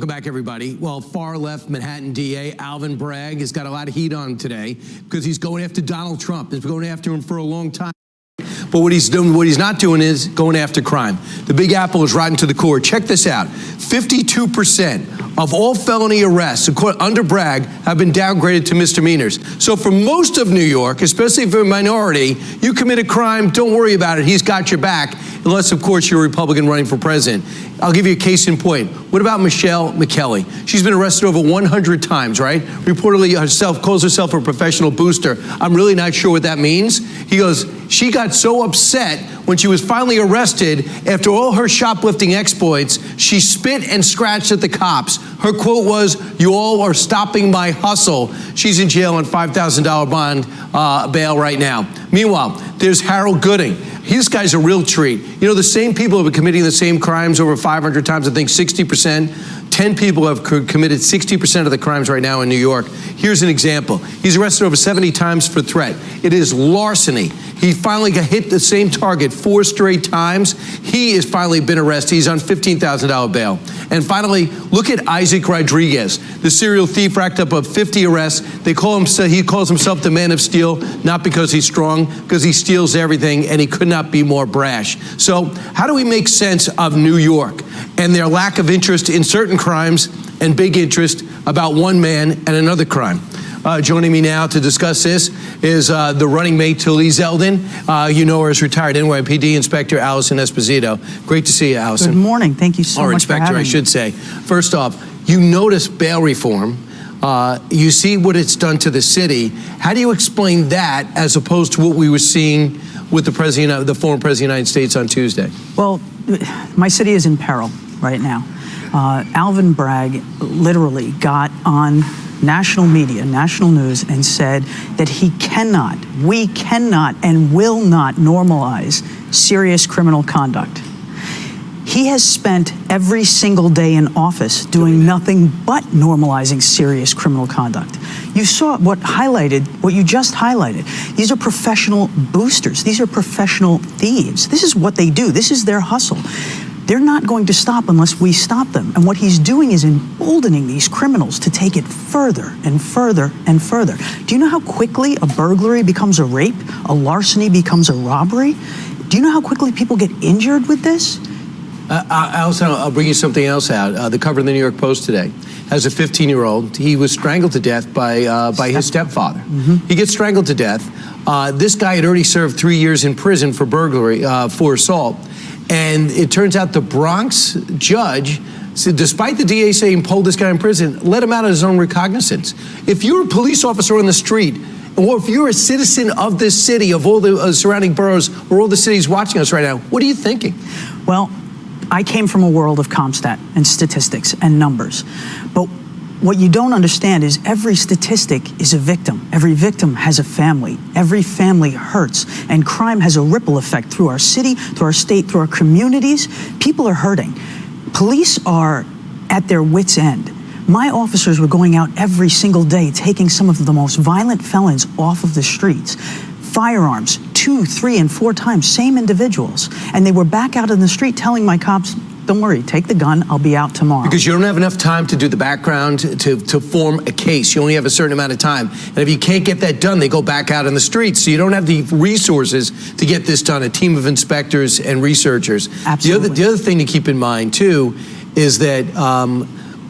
Welcome back, everybody. Well, far-left Manhattan DA Alvin Bragg has got a lot of heat on him today because he's going after Donald Trump. He's been going after him for a long time. But what he's not doing is going after crime. The Big Apple is rotten to the core. Check this out. 52% of all felony arrests under Bragg have been downgraded to misdemeanors. So for most of New York, especially for a minority, you commit a crime, don't worry about it. He's got your back, unless, of course, you're a Republican running for president. I'll give you a case in point. What about Michelle McKellie? She's been arrested over 100 times, right? Reportedly calls herself a professional booster. I'm really not sure what that means. He goes, she got so upset when she was finally arrested after all her shoplifting exploits, she spit and scratched at the cops. Her quote was, "You all are stopping my hustle." She's in jail on $5,000 bond bail right now. Meanwhile, there's Harold Gooding. This guy's a real treat. You know, the same people have been committing the same crimes over 500 times, I think 60%. 10 people have committed 60% of the crimes right now in New York. Here's an example. He's arrested over 70 times for threat. It is larceny. He finally got hit the same target 4 straight times. He has finally been arrested. He's on $15,000 bail. And finally, look at Isaac Rodriguez, the serial thief, racked up 50 arrests. He calls himself the Man of Steel, not because he's strong, because he steals everything, and he could not be more brash. So how do we make sense of New York and their lack of interest in certain crimes and big interest about one man and another crime? Joining me now to discuss this is the running mate to Lee Zeldin. You know her as retired NYPD Inspector Allison Esposito. Great to see you, Allison. Good morning. Thank you so much for having me. Or Inspector, I should say. First off, you notice bail reform. You see what it's done to the city. How do you explain that as opposed to what we were seeing with the former President of the United States on Tuesday? Well, my city is in peril right now. Alvin Bragg literally got on national media, national news, and said that we cannot and will not normalize serious criminal conduct. He has spent every single day in office doing nothing but normalizing serious criminal conduct. You saw what you just highlighted. These are professional boosters. These are professional thieves. This is what they do. This is their hustle. They're not going to stop unless we stop them. And what he's doing is emboldening these criminals to take it further and further and further. Do you know how quickly a burglary becomes a rape? A larceny becomes a robbery? Do you know how quickly people get injured with this? Allison, I'll bring you something else out. The cover of the New York Post today has a 15-year-old. He was strangled to death by his stepfather. Mm-hmm. He gets strangled to death. This guy had already served 3 years in prison for burglary, for assault. And it turns out the Bronx judge, despite the DA saying pull this guy in prison, let him out of his own recognizance. If you're a police officer on the street, or if you're a citizen of this city, of all the surrounding boroughs, or all the cities watching us right now, what are you thinking? Well, I came from a world of CompStat and statistics and numbers. But what you don't understand is every statistic is a victim. Every victim has a family. Every family hurts. And crime has a ripple effect through our city, through our state, through our communities. People are hurting. Police are at their wits' end. My officers were going out every single day, taking some of the most violent felons off of the streets. Firearms, 2, 3, and 4 times, same individuals. And they were back out in the street telling my cops, don't worry, take the gun, I'll be out tomorrow. Because you don't have enough time to do the background, to form a case. You only have a certain amount of time. And if you can't get that done, they go back out in the streets. So you don't have the resources to get this done, a team of inspectors and researchers. Absolutely. The other thing to keep in mind, too, is that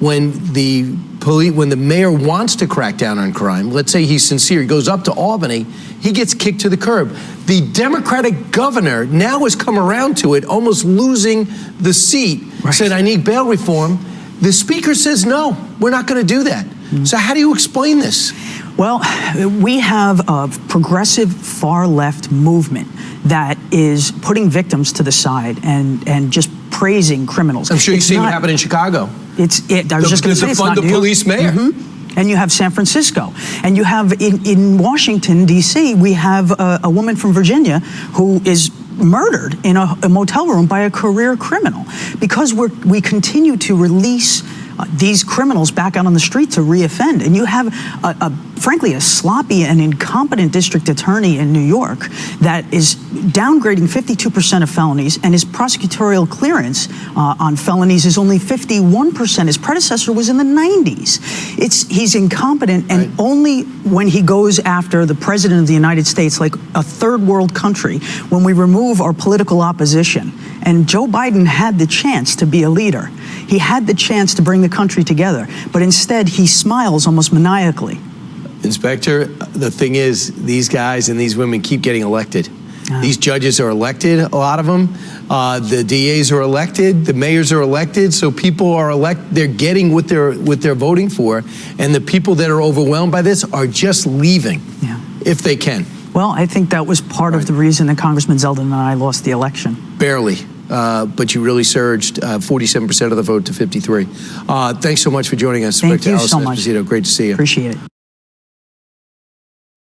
when the mayor wants to crack down on crime, let's say he's sincere, he goes up to Albany, he gets kicked to the curb. The Democratic governor now has come around to it, almost losing the seat, right. Said, I need bail reform. The speaker says, no, we're not going to do that. Mm-hmm. So how do you explain this? Well, we have a progressive far-left movement that is putting victims to the side and just praising criminals. I'm sure you've seen what happened in Chicago. I was just going to say, it's not the police mayor. Mm-hmm. And you have San Francisco. And you have in Washington, D.C., we have a woman from Virginia who is murdered in a motel room by a career criminal because we continue to release these criminals back out on the street to reoffend. And you have a frankly, a sloppy and incompetent district attorney in New York that is downgrading 52% of felonies, and his prosecutorial clearance on felonies is only 51%. His predecessor was in the 90s. He's incompetent, and only when he goes after the president of the United States, like a third world country, when we remove our political opposition. And Joe Biden had the chance to be a leader. He had the chance to bring the country together, but instead he smiles almost maniacally. Inspector, the thing is, these guys and these women keep getting elected. These judges are elected, a lot of them. The DAs are elected, the mayors are elected, so people are they're getting what they're voting for, and the people that are overwhelmed by this are just leaving, if they can. Well, I think that was part of the reason that Congressman Zeldin and I lost the election. Barely, but you really surged 47% of the vote to 53. Thanks so much for joining us, Thank Inspector you Allison so much. Esposito. Great to see you. Appreciate it.